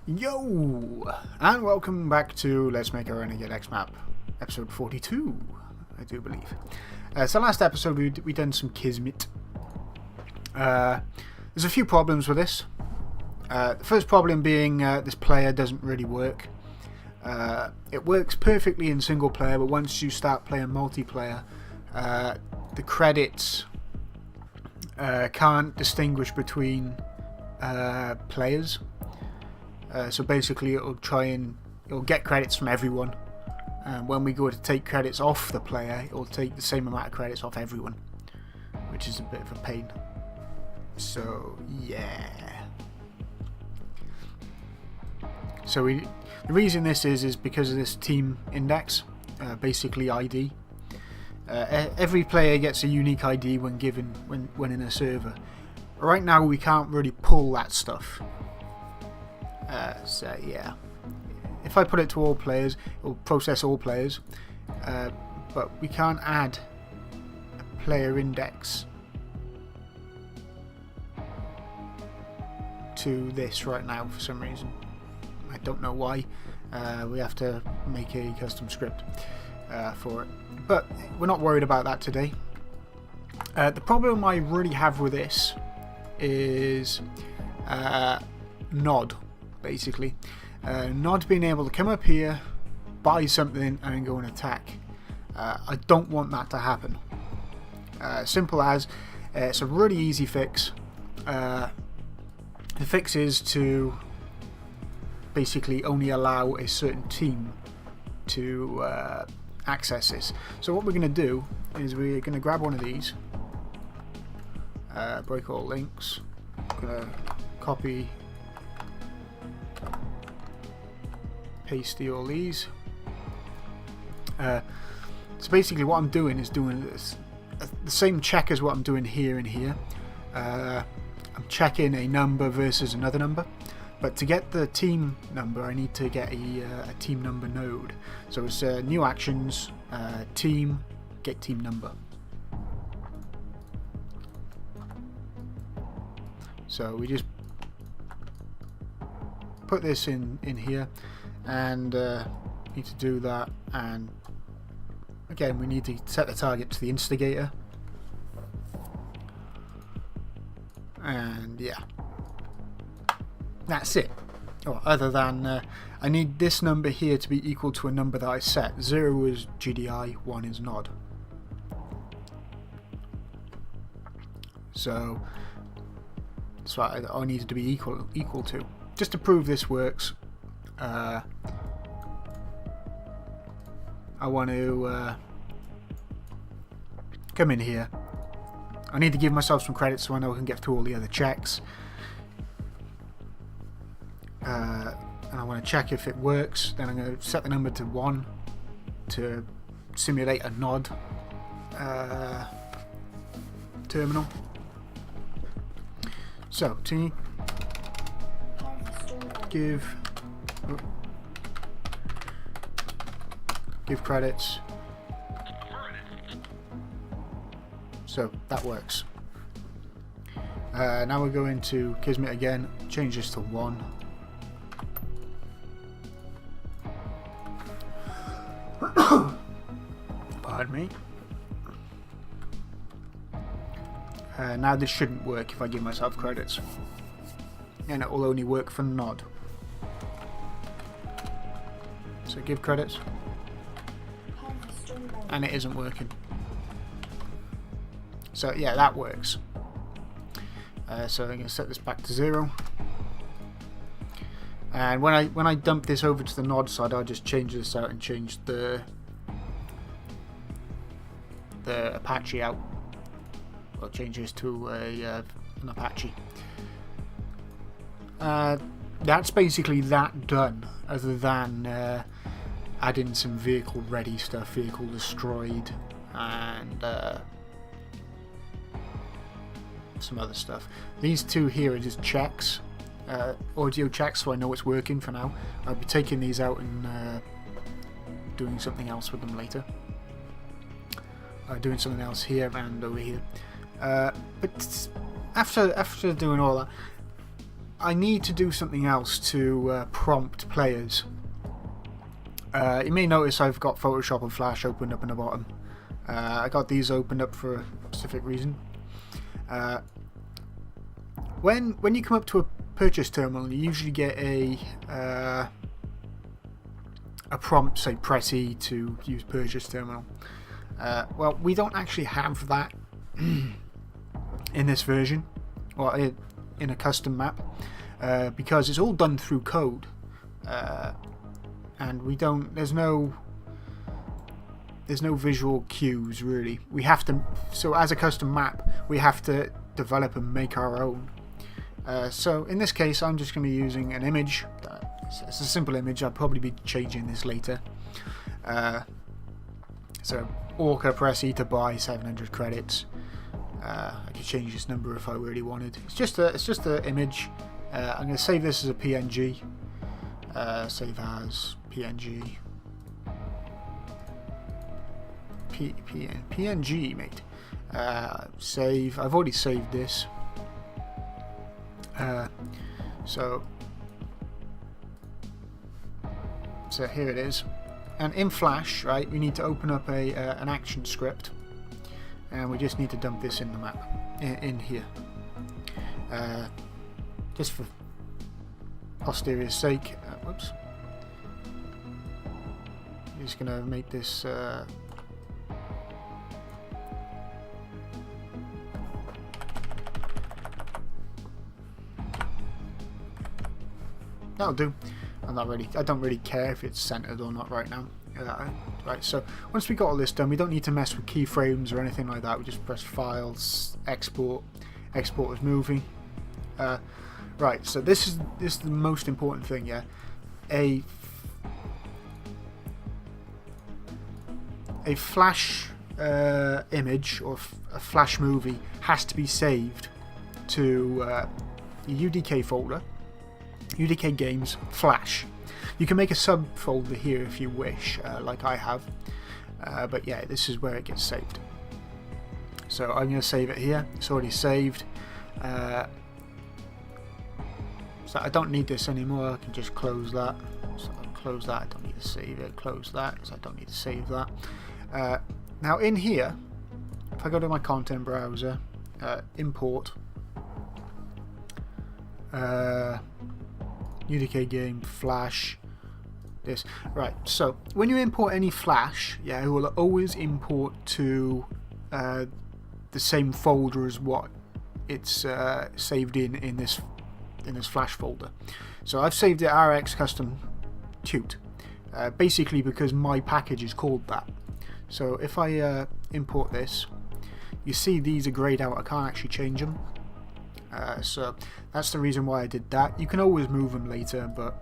Yo! And welcome back to Let's Make a RenegadeX Map, episode 42, I do believe. So last episode we done some Kismet. There's a few problems with this. The first problem being this player doesn't really work. It works perfectly in single player, but once you start playing multiplayer, the credits can't distinguish between players. So basically it'll get credits from everyone. When we go to take credits off the player, it'll take the same amount of credits off everyone, which is a bit of a pain. So yeah. So the reason this is because of this team index, basically ID. Every player gets a unique ID when in a server. Right now we can't really pull that stuff. So yeah, if I put it to all players, it will process all players, but we can't add a player index to this right now for some reason. I don't know why. We have to make a custom script for it, but we're not worried about that today. The problem I really have with this is Nod. Basically, not being able to come up here, buy something and go and attack. I don't want that to happen. Simple as, it's a really easy fix. The fix is to basically only allow a certain team to access this. So what we're going to do is we're going to grab one of these, break all links, going to copy, paste all these. So basically what I'm doing is doing this, the same check as what I'm doing here and here. I'm checking a number versus another number, but to get the team number I need to get a team number node. So it's new actions, team, get team number. So we just put this in here, and need to do that, and again we need to set the target to the instigator, and yeah, that's it. Other than I need this number here to be equal to a number that I set. 0 is GDI, 1 is Nod. So that's what I need it to be equal to. Just to prove this works, I want to come in here. I need to give myself some credit so I know I can get through all the other checks. And I want to check if it works. Then I'm going to set the number to 1 to simulate a Nod terminal. So T give credits. So that works. Now we're going to Kismet again, change this to 1. Pardon me. Now this shouldn't work if I give myself credits, and it will only work for Nod. So give credits, and it isn't working. So yeah, that works. So I'm going to set this back to 0, and when I dump this over to the Nod side, I'll just change this out and change the Apache out. I'll change this to an Apache. That's basically that done, other than add in some vehicle ready stuff, vehicle destroyed, and some other stuff. These two here are just checks, audio checks, so I know it's working for now. I'll be taking these out and doing something else with them later. Doing something else here and over here. But after doing all that, I need to do something else to prompt players. You may notice I've got Photoshop and Flash opened up in the bottom. I got these opened up for a specific reason. When you come up to a purchase terminal, you usually get a prompt, say press E to use purchase terminal. Well, we don't actually have that in this version, or in a custom map, because it's all done through code, and we don't. There's no visual cues really. We have to. So as a custom map, we have to develop and make our own. So in this case, I'm just going to be using an image. It's a simple image. I'll probably be changing this later. So Orca, press E to buy 700 credits. I could change this number if I really wanted. It's just an image. I'm going to save this as a PNG. Save as PNG. PNG, mate. Save. I've already saved this. So here it is. And in Flash, right, we need to open up an action script, and we just need to dump this in the map, in here. Just for posterior's sake. Whoops. I'm just going to make this. That'll do. I don't really care if it's centered or not right now. Right, so once we got all this done, we don't need to mess with keyframes or anything like that. We just press Files, Export as movie. Right, so this is the most important thing, yeah. A Flash image or a Flash movie has to be saved to a UDK folder. UDK Games Flash. You can make a subfolder here if you wish, like I have, but yeah, this is where it gets saved. So I'm going to save it here. It's already saved. So I don't need this anymore. I can just close that. So I'll close that. I don't need to save it. Close that because I don't need to save that. Now in here, if I go to my content browser, import. UDK game Flash. This right. So when you import any Flash, yeah, it will always import to the same folder as what it's saved in this Flash folder. So I've saved it RX Custom Tute, basically because my package is called that. So if I import this, you see these are grayed out. I can't actually change them. So that's the reason why I did that. You can always move them later, but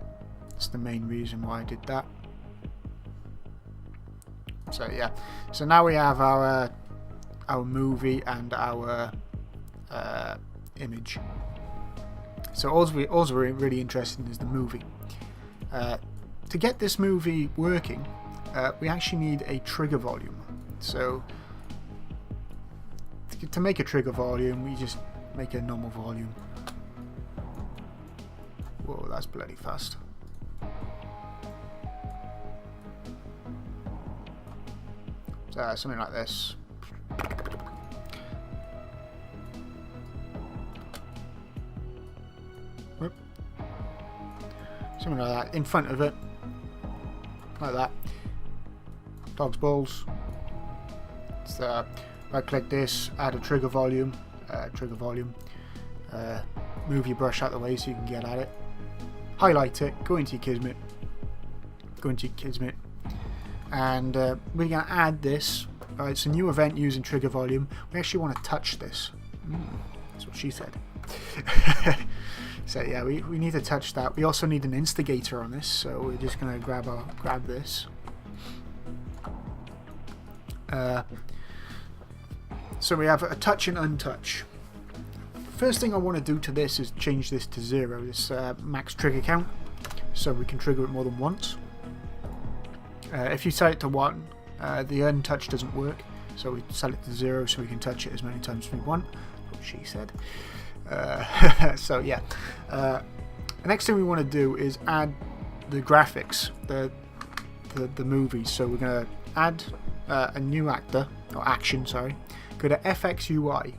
that's the main reason why I did that. So yeah, so now we have our movie and our image. So all we're really interested in is the movie. To get this movie working, we actually need a trigger volume. So to make a trigger volume, we just make a normal volume. Whoa, that's bloody fast. So something like this. Whoop. Something like that in front of it, like that. Dog's balls. So right click this, add a trigger volume. Move your brush out the way so you can get at it. Highlight it, go into your Kismet, and we're going to add this. Right, it's a new event using trigger volume. We actually want to touch this. That's what she said. So yeah, we need to touch that. We also need an instigator on this, so we're just going to grab this. So we have a touch and untouch. First thing I want to do to this is change this to 0, this max trigger count, so we can trigger it more than once. If you set it to 1, the untouch doesn't work, so we set it to 0 so we can touch it as many times as we want. That's what she said. So yeah, the next thing we want to do is add the graphics, the movie. So we're going to add a new actor, or action, sorry. Go to FX UI,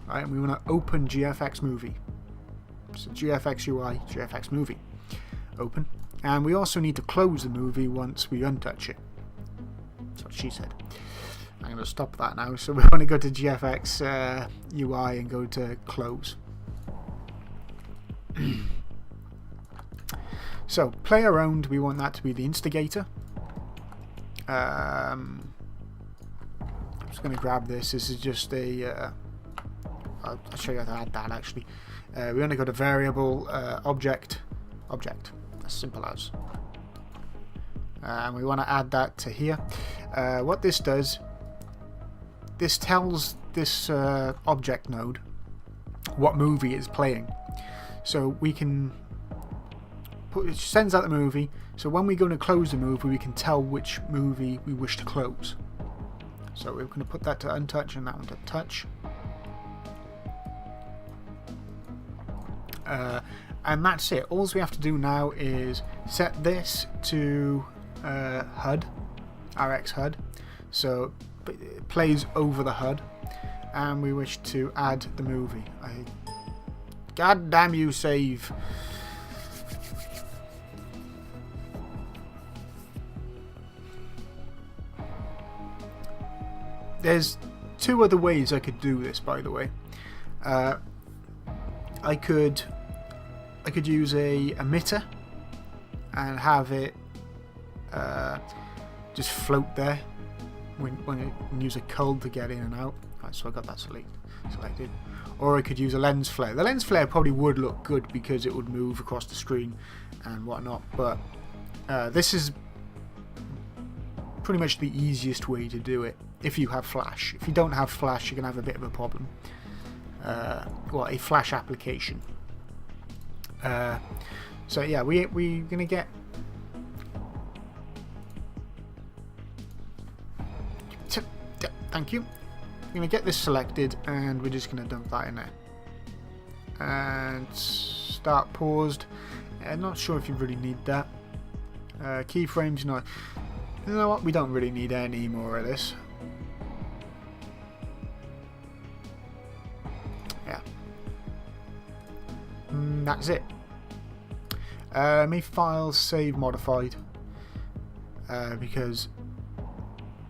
right, and we want to open GFX movie. So GFX UI, GFX movie, open. And we also need to close the movie once we untouch it. That's what she said. I'm going to stop that now. So we want to go to GFX UI and go to close. So player owned, we want that to be the instigator. I'm just going to grab this. This is just a I'll show you how to add that actually. We want to go to variable object, as simple as, and we want to add that to here. What this does, this tells this object node what movie it's playing. So we can put, it sends out the movie, so when we go to close the movie we can tell which movie we wish to close. So we're going to put that to untouch and that one to touch. And that's it. All we have to do now is set this to HUD, RX HUD, so it plays over the HUD, and we wish to add the movie. God damn you, save. There's two other ways I could do this, by the way. I could use a emitter and have it just float there when use a cull to get in and out. Right, so I got that selected. Or I could use a lens flare. The lens flare probably would look good because it would move across the screen and whatnot, but this is pretty much the easiest way to do it if you have flash. If you don't have flash, you're going to have a bit of a problem. Well, a flash application. So yeah, we're going to get... Thank you. We're going to get this selected and we're just going to dump that in there. And start paused. I'm not sure if you really need that. Keyframes, you know what, we don't really need any more of this. Yeah. That's it. Me files save modified because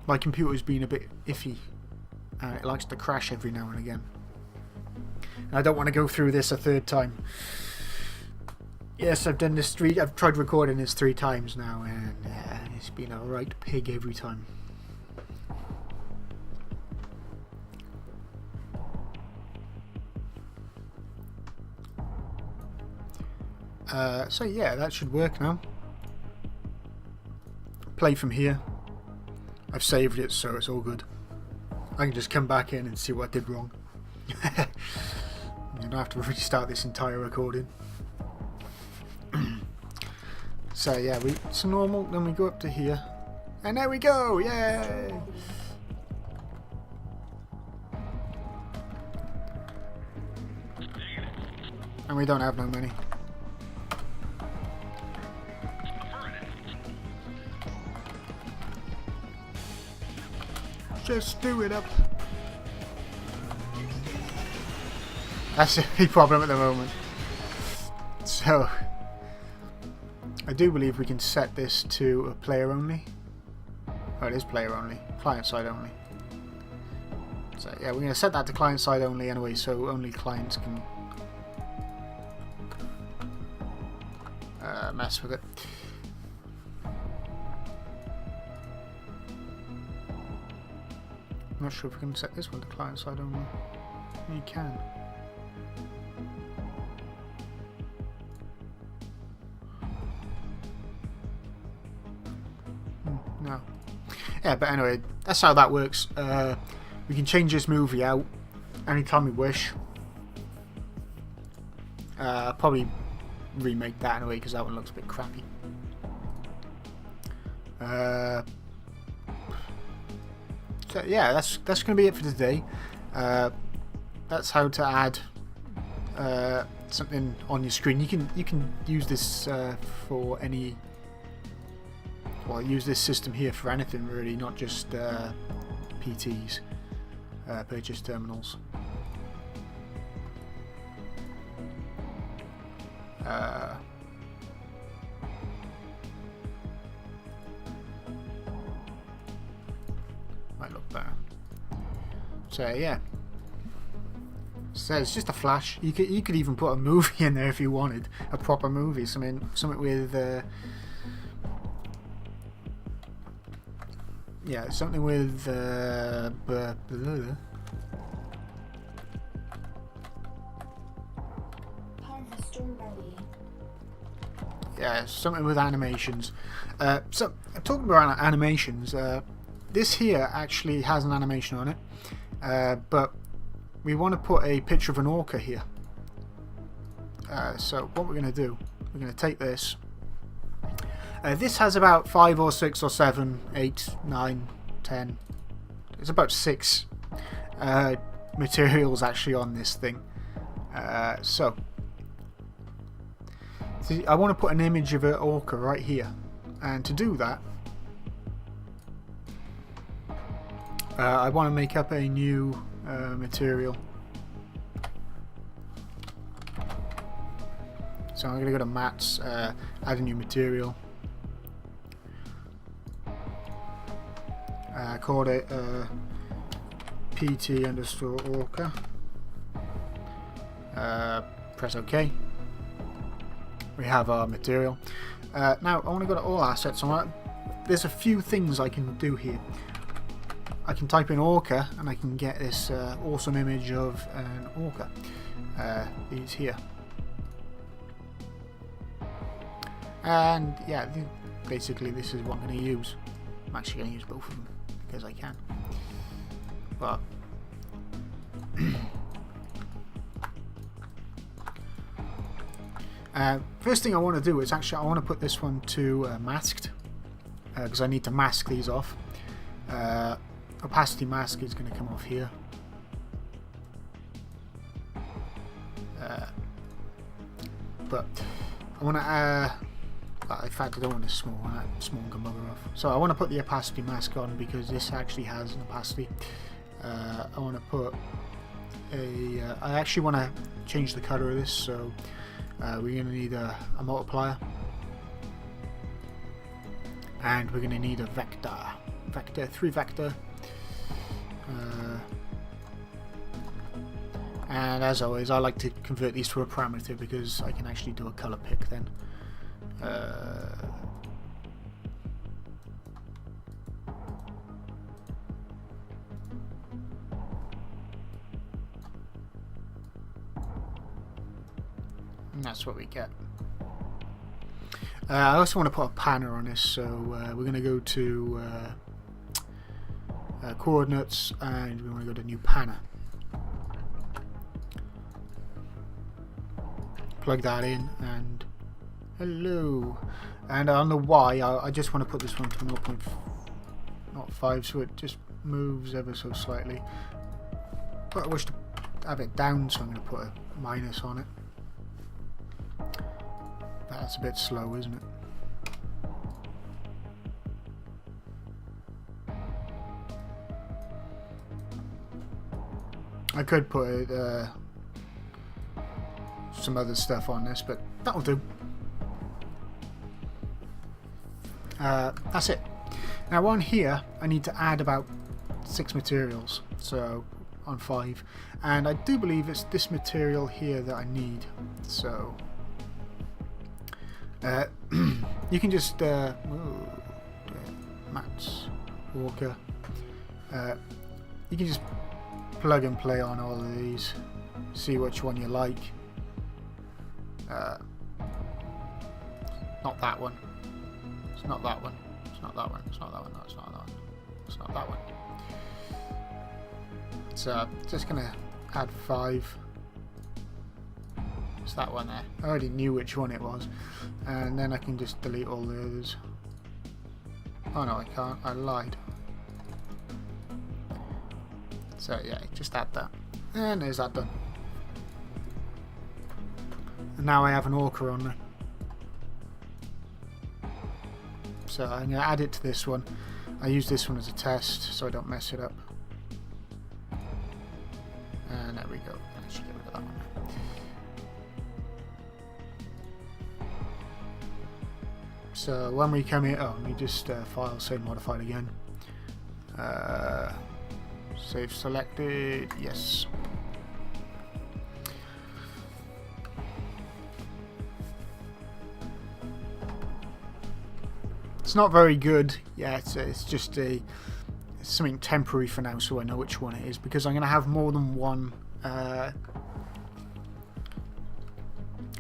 my computer's been a bit iffy and it likes to crash every now and again. And I don't want to go through this a third time. Yes, I've done this I've tried recording this 3 times now, and it's been a right pig every time. So yeah, that should work now. Play from here. I've saved it, so it's all good. I can just come back in and see what I did wrong. You don't have to restart this entire recording. So yeah, it's normal. Then we go up to here, and there we go! Yay! And we don't have no money. Just do it up. That's the only problem at the moment. So I do believe we can set this to a player only. Oh, it is player only. Client side only. So yeah, we're going to set that to client side only anyway, so only clients can mess with it. I'm not sure if we can set this one to client side only. You can. No. Yeah, but anyway, that's how that works. We can change this movie out anytime we wish. Probably remake that anyway because that one looks a bit crappy. So yeah, that's going to be it for today. That's how to add something on your screen. You can use this for any. Well, use this system here for anything really, not just PTs, purchase terminals. Might look better. So yeah. So it's just a flash. You could even put a movie in there if you wanted, a proper movie, something with yeah, something with yeah, something with animations. So talking about animations, this here actually has an animation on it, but we want to put a picture of an orca here. So what we're going to do, we're going to take this. This has about 5 or 6 or 7, 8, 9, 10. It's about 6 materials actually on this thing. So see, I want to put an image of an orca right here, and to do that, I want to make up a new material. So I'm going to go to Mats, add a new material. Call it PT underscore orca. Press OK. We have our material. Now I want to go to all assets. There's a few things I can do here. I can type in orca and I can get this awesome image of an orca. These here. And yeah, basically this is what I'm going to use. I'm actually going to use both of them because I can. But first thing I want to do is actually I want to put this one to masked because I need to mask these off. Opacity mask is going to come off here. But I want to in fact I don't want this small one, that small can bugger off. So I want to put the opacity mask on because this actually has an opacity. I want to put a I actually want to change the color of this, so we're going to need a multiplier, and we're going to need a vector 3 vector, and as always I like to convert these to a parameter because I can actually do a color pick then. And that's what we get. I also want to put a panner on this, so we're going to go to coordinates, and we want to go to new panner. Plug that in, and hello. And on the Y, I just want to put this one to 0.05, so it just moves ever so slightly. But I wish to have it down, so I'm going to put a minus on it. That's a bit slow, isn't it? I could put some other stuff on this, but that'll do. That's it. Now on here I need to add about 6 materials, so on 5, and I do believe it's this material here that I need, so you can just Mats Walker, you can just plug and play on all of these, see which one you like. Not that one. It's not that one. It's not that one. It's not that one. No, it's not that one. It's not that one. So just gonna add 5. It's that one there. I already knew which one it was, and then I can just delete all the others. Oh no, I can't. I lied. So yeah, just add that, and there's that done. And now I have an orca on me. So I'm going to add it to this one. I use this one as a test so I don't mess it up. And there we go. I should get rid of that one. So when we come here, let me just file save modified again. Save selected, yes. It's not very good yet. It's just something temporary for now, so I know which one it is, because I'm going to have more than one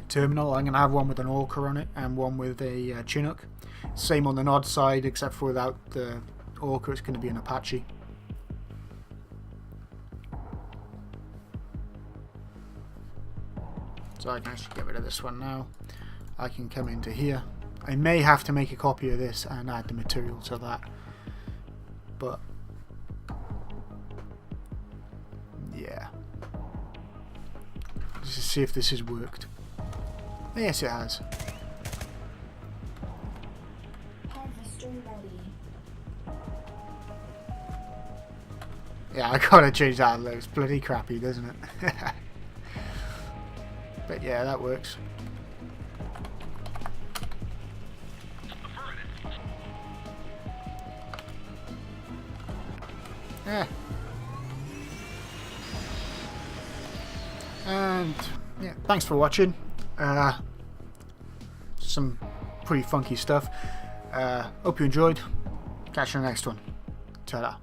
terminal. I'm going to have one with an orca on it and one with a Chinook. Same on the Nod side, except for without the orca, it's going to be an Apache. So I can actually get rid of this one now. I can come into here. I may have to make a copy of this and add the material to that, but yeah, let's just see if this has worked. Yes, it has. Yeah, I gotta change that. It looks bloody crappy, doesn't it? But yeah, that works. Yeah. And yeah, thanks for watching. Some pretty funky stuff. Hope you enjoyed. Catch you in the next one. Ta-da.